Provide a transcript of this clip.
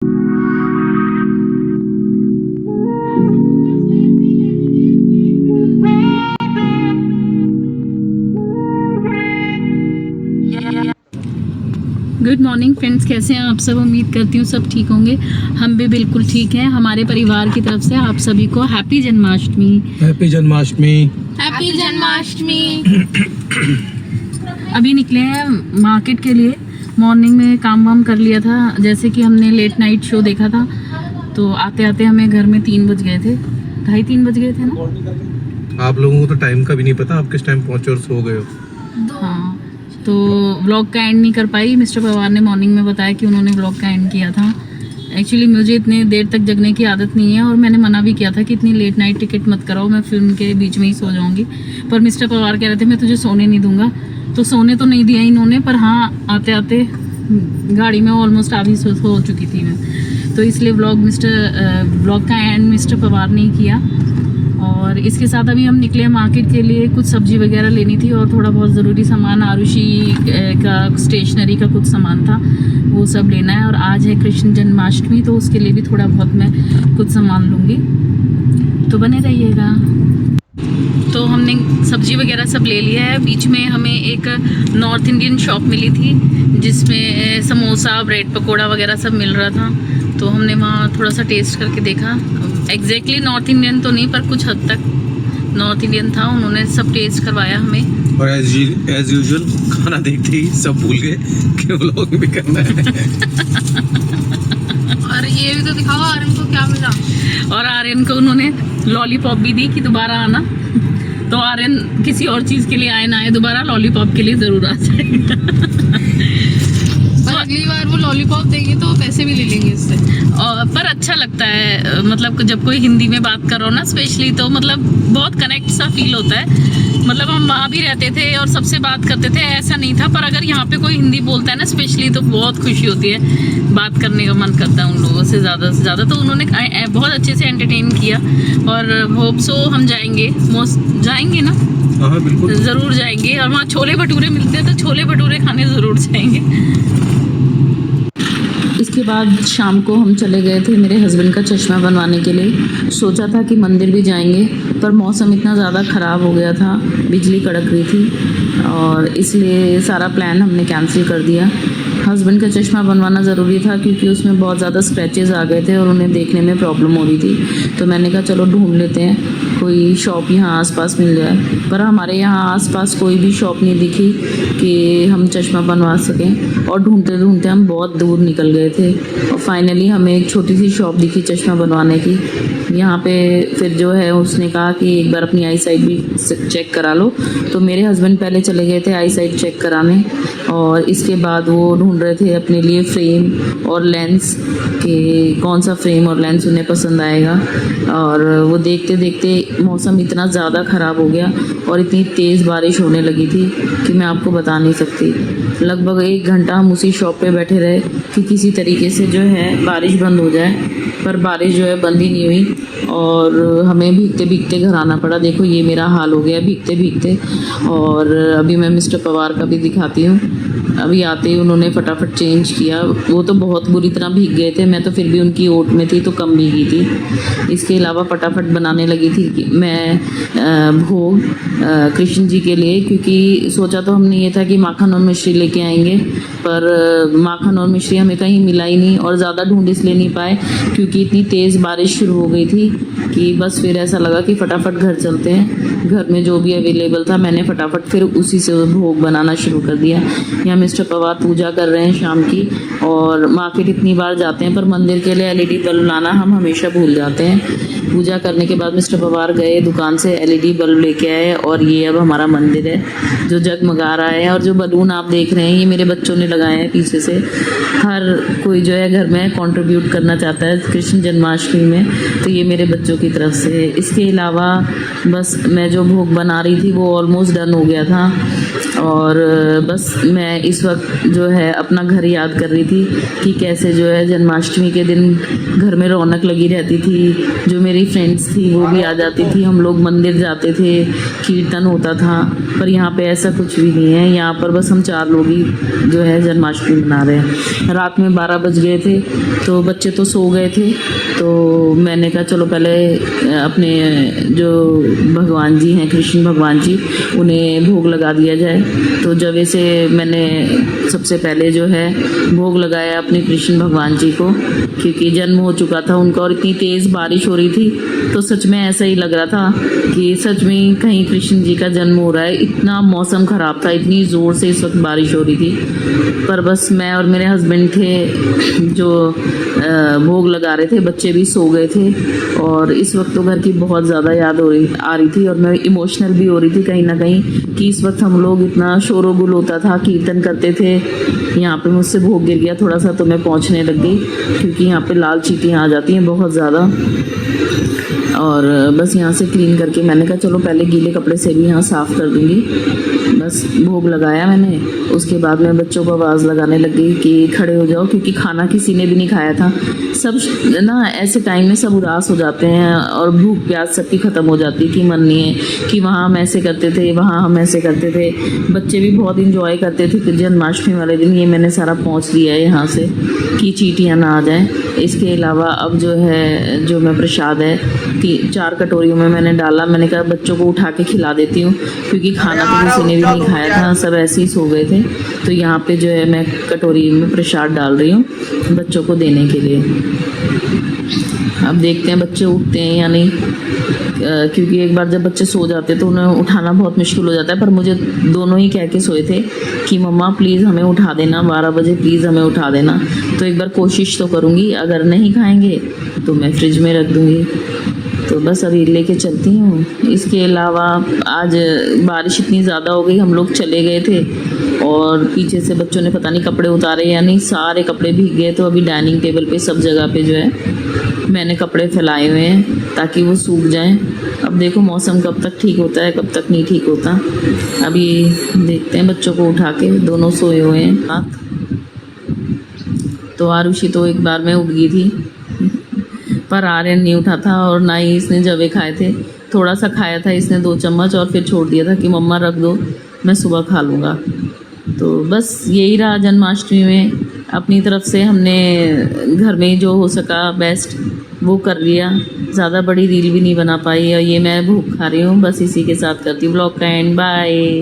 Good morning friends, कैसे हैं आप सब। उम्मीद करती हूँ सब ठीक होंगे। हम भी बिल्कुल ठीक हैं। हमारे परिवार की तरफ से आप सभी को happy Janmashtami. Happy Janmashtami. Happy Janmashtami. अभी निकले हैं मार्केट के लिए। मॉर्निंग में काम वाम कर लिया था, जैसे कि हमने लेट नाइट शो देखा था, तो आते आते हमें घर में 3 बज गए थे, 2:30-3 बज गए थे ना। आप लोगों को तो टाइम का भी नहीं पता, आप किस टाइम पहुंचे और सो गए हो। हाँ, तो व्लॉग का एंड नहीं कर पाई। मिस्टर पवार ने मॉर्निंग में बताया कि उन्होंने व्लॉग का एंड किया था। एक्चुअली मुझे इतने देर तक जगने की आदत नहीं है और मैंने मना भी किया था कि इतनी लेट नाइट टिकट मत कराओ, मैं फिल्म के बीच में ही सो जाऊंगी। पर मिस्टर पवार कह रहे थे मैं तुझे सोने नहीं दूंगा, तो सोने तो नहीं दिया इन्होंने, पर हाँ आते आते गाड़ी में ऑलमोस्ट आधी सो चुकी थी मैं, तो इसलिए व्लॉग का एंड मिस्टर पवार ने ही किया। और इसके साथ अभी हम निकले मार्केट के लिए, कुछ सब्जी वगैरह लेनी थी और थोड़ा बहुत ज़रूरी सामान, आरुषि का स्टेशनरी का कुछ सामान था, वो सब लेना है। और आज है कृष्ण जन्माष्टमी, तो उसके लिए भी थोड़ा बहुत मैं कुछ सामान लूँगी, तो बने रहिएगा। तो हमने सब्जी वगैरह सब ले लिया है। बीच में हमें एक नॉर्थ इंडियन शॉप मिली थी जिसमें समोसा, ब्रेड पकोड़ा वगैरह सब मिल रहा था, तो हमने वहाँ थोड़ा सा टेस्ट करके देखा। एग्जैक्टली नॉर्थ इंडियन तो नहीं, पर कुछ हद तक नॉर्थ इंडियन था। उन्होंने सब टेस्ट करवाया हमें। और एज यूजुअल खाना देखते ही सब भूल गए कि व्लॉग भी करना है। और ये भी तो दिखाओ आर्यन को क्या मिला। और आर्यन को उन्होंने लॉलीपॉप भी दी कि दोबारा आना, तो आर्यन किसी और चीज़ के लिए आए ना आए, दोबारा लॉलीपॉप के लिए ज़रूर आ जाएगा। पर अगली बार वो लॉलीपॉप देंगे तो पैसे भी ले लेंगे इससे। पर अच्छा लगता है, मतलब जब कोई हिंदी में बात करो ना स्पेशली, तो मतलब बहुत कनेक्ट सा फील होता है। मतलब हम वहाँ भी रहते थे और सबसे बात करते थे, ऐसा नहीं था, पर अगर यहाँ पे कोई हिंदी बोलता है ना स्पेशली, तो बहुत खुशी होती है, बात करने का मन करता है उन लोगों से ज़्यादा। तो उन्होंने बहुत अच्छे से एंटरटेन किया और होप सो हम जाएंगे ना। हाँ बिल्कुल, ज़रूर जाएंगे। और वहाँ छोले भटूरे मिलते हैं, तो छोले भटूरे खाने ज़रूर जाएंगे। इसके बाद शाम को हम चले गए थे मेरे हस्बैंड का चश्मा बनवाने के लिए। सोचा था कि मंदिर भी जाएंगे, पर मौसम इतना ज़्यादा ख़राब हो गया था, बिजली कड़क रही थी, और इसलिए सारा प्लान हमने कैंसिल कर दिया। हस्बैंड का चश्मा बनवाना ज़रूरी था क्योंकि उसमें बहुत ज़्यादा स्क्रैचेस आ गए थे और उन्हें देखने में प्रॉब्लम हो रही थी। तो मैंने कहा चलो ढूंढ लेते हैं कोई शॉप यहाँ आसपास मिल जाए, पर हमारे यहाँ आसपास कोई भी शॉप नहीं दिखी कि हम चश्मा बनवा सकें। और ढूंढते ढूंढते हम बहुत दूर निकल गए थे और फाइनली हमें एक छोटी सी शॉप दिखी चश्मा बनवाने की। यहाँ पे फिर जो है उसने कहा कि एक बार अपनी आई साइट भी चेक करा लो, तो मेरे हस्बैंड पहले चले गए थे आई साइट चेक कराने, और इसके बाद वो ढूंढ रहे थे अपने लिए फ्रेम और लेंस कि कौन सा फ्रेम और लेंस उन्हें पसंद आएगा। और वो देखते देखते मौसम इतना ज़्यादा ख़राब हो गया और इतनी तेज़ बारिश होने लगी थी कि मैं आपको बता नहीं सकती। लगभग 1 घंटा हम उसी शॉप पे बैठे रहे कि किसी तरीके से जो है बारिश बंद हो जाए, पर बारिश जो है बंद ही नहीं हुई और हमें भीगते भीगते घर आना पड़ा। देखो ये मेरा हाल हो गया भीगते भीगते। और अभी मैं मिस्टर पवार का भी दिखाती हूँ। अभी आते ही उन्होंने फटाफट चेंज किया। वो तो बहुत बुरी तरह भीग गए थे, मैं तो फिर भी उनकी ओट में थी तो कम भीगी थी। इसके अलावा फटाफट बनाने लगी थी कि मैं भोग कृष्ण जी के लिए, क्योंकि सोचा तो हमने ये था कि माखन और मिश्री लेके आएंगे, पर माखन और मिश्री हमें कहीं मिला ही नहीं और ज़्यादा ढूंढ इसलिए नहीं पाए क्योंकि इतनी तेज़ बारिश शुरू हो गई थी कि बस फिर ऐसा लगा कि फटाफट घर चलते हैं। घर में जो भी अवेलेबल था मैंने फटाफट फिर उसी से भोग बनाना शुरू कर दिया। यहाँ मिस्टर पवार पूजा कर रहे हैं शाम की, और मार्केट इतनी बार जाते हैं पर मंदिर के लिए LED बल्ब लाना हम हमेशा भूल जाते हैं। पूजा करने के बाद मिस्टर पवार गए दुकान से LED बल्ब लेके आए, और ये अब हमारा मंदिर है जो जगमगा रहा है। और जो बलून आप देख रहे हैं ये मेरे बच्चों ने लगाए हैं पीछे से। हर कोई जो है घर में कंट्रीब्यूट करना चाहता है कृष्ण जन्माष्टमी में, तो ये मेरे बच्चों की तरफ से है। इसके अलावा बस मैं जो भोग बना रही थी वो ऑलमोस्ट डन हो गया था, और बस मैं इस वक्त जो है अपना घर याद कर रही थी कि कैसे जो है जन्माष्टमी के दिन घर में रौनक लगी रहती थी, जो मेरी फ्रेंड्स थी वो भी आ जाती थी, हम लोग मंदिर जाते थे, कीर्तन होता था। पर यहाँ पे ऐसा कुछ भी नहीं है, यहाँ पर बस हम 4 लोग ही जो है जन्माष्टमी मना रहे हैं। रात में 12 बज गए थे तो बच्चे तो सो गए थे, तो मैंने कहा चलो पहले अपने जो भगवान जी हैं, कृष्ण भगवान जी, उन्हें भोग लगा दिया जाए। तो जब ऐसे मैंने सबसे पहले जो है भोग लगाया अपने कृष्ण भगवान जी को, क्योंकि जन्म हो चुका था उनका और इतनी तेज़ बारिश हो रही थी, तो सच में ऐसा ही लग रहा था कि सच में कहीं कृष्ण जी का जन्म हो रहा है। इतना मौसम ख़राब था, इतनी ज़ोर से इस वक्त बारिश हो रही थी। पर बस मैं और मेरे हस्बैंड थे जो भोग लगा रहे थे, बच्चे भी सो गए थे। और इस वक्त तो घर की बहुत ज़्यादा याद आ रही थी और मैं इमोशनल भी हो रही थी कहीं ना कहीं, कि इस वक्त हम लोग इतना शोरगुल होता था, कीर्तन करते थे। यहाँ पे मुझसे भोग गिर गया थोड़ा सा तो मैं पहुँचने लग गई, क्योंकि यहाँ पे लाल चींटियाँ आ जाती हैं बहुत ज़्यादा। और बस यहाँ से क्लीन करके मैंने कहा चलो पहले गीले कपड़े से भी यहाँ साफ़ कर दूँगी। बस भोग लगाया मैंने, उसके बाद मैं बच्चों को आवाज़ लगाने लग गई कि खड़े हो जाओ, क्योंकि खाना किसी ने भी नहीं खाया था। सब ना ऐसे टाइम में सब उदास हो जाते हैं और भूख प्यास सबकी ख़त्म हो जाती है कि मन नहीं है कि वहाँ हम ऐसे करते थे, वहाँ हम ऐसे करते थे। बच्चे भी बहुत इंजॉय करते थे कि जन्माष्टमी वाले दिन ये मैंने सारा पहुँच दिया है यहाँ से कि चींटियाँ ना आ जाएँ। इसके अलावा अब जो है जो मैं प्रसाद है 4 कटोरियों में मैंने डाला। मैंने कहा बच्चों को उठा के खिला देती हूँ, क्योंकि खाना तो किसी ने भी नहीं खाया था, सब ऐसे ही सो गए थे। तो यहाँ पे जो है मैं कटोरी में प्रसाद डाल रही हूँ बच्चों को देने के लिए। अब देखते हैं बच्चे उठते हैं या नहीं, क्योंकि एक बार जब बच्चे सो जाते तो उन्हें उठाना बहुत मुश्किल हो जाता है। पर मुझे दोनों ही कह के सोए थे कि मम्मा प्लीज़ हमें उठा देना, 12 बजे प्लीज़ हमें उठा देना। तो एक बार कोशिश तो करूँगी, अगर नहीं खाएंगे तो मैं फ्रिज में रख दूँगी। तो बस अभी लेके चलती हूँ। इसके अलावा आज बारिश इतनी ज़्यादा हो गई, हम लोग चले गए थे और पीछे से बच्चों ने पता नहीं कपड़े उतारे या नहीं, सारे कपड़े भीग गए। तो अभी डाइनिंग टेबल पे सब जगह पे जो है मैंने कपड़े फैलाए हुए हैं ताकि वो सूख जाएं। अब देखो मौसम कब तक ठीक होता है, कब तक नहीं ठीक होता। अभी देखते हैं, बच्चों को उठा के, दोनों सोए हुए हैं साथ। तो आरुषि तो एक बार में उठ गई थी पर आर्यन नहीं उठा था और ना ही इसने जवे खाए थे। थोड़ा सा खाया था इसने 2 चम्मच और फिर छोड़ दिया था कि मम्मा रख दो, मैं सुबह खा लूँगा। तो बस यही रहा जन्माष्टमी में। अपनी तरफ से हमने घर में जो हो सका बेस्ट वो कर लिया, ज़्यादा बड़ी रील भी नहीं बना पाई और ये मैं भूख खा रही हूँ। बस इसी के साथ करती हूँ ब्लॉग का एंड। बाय।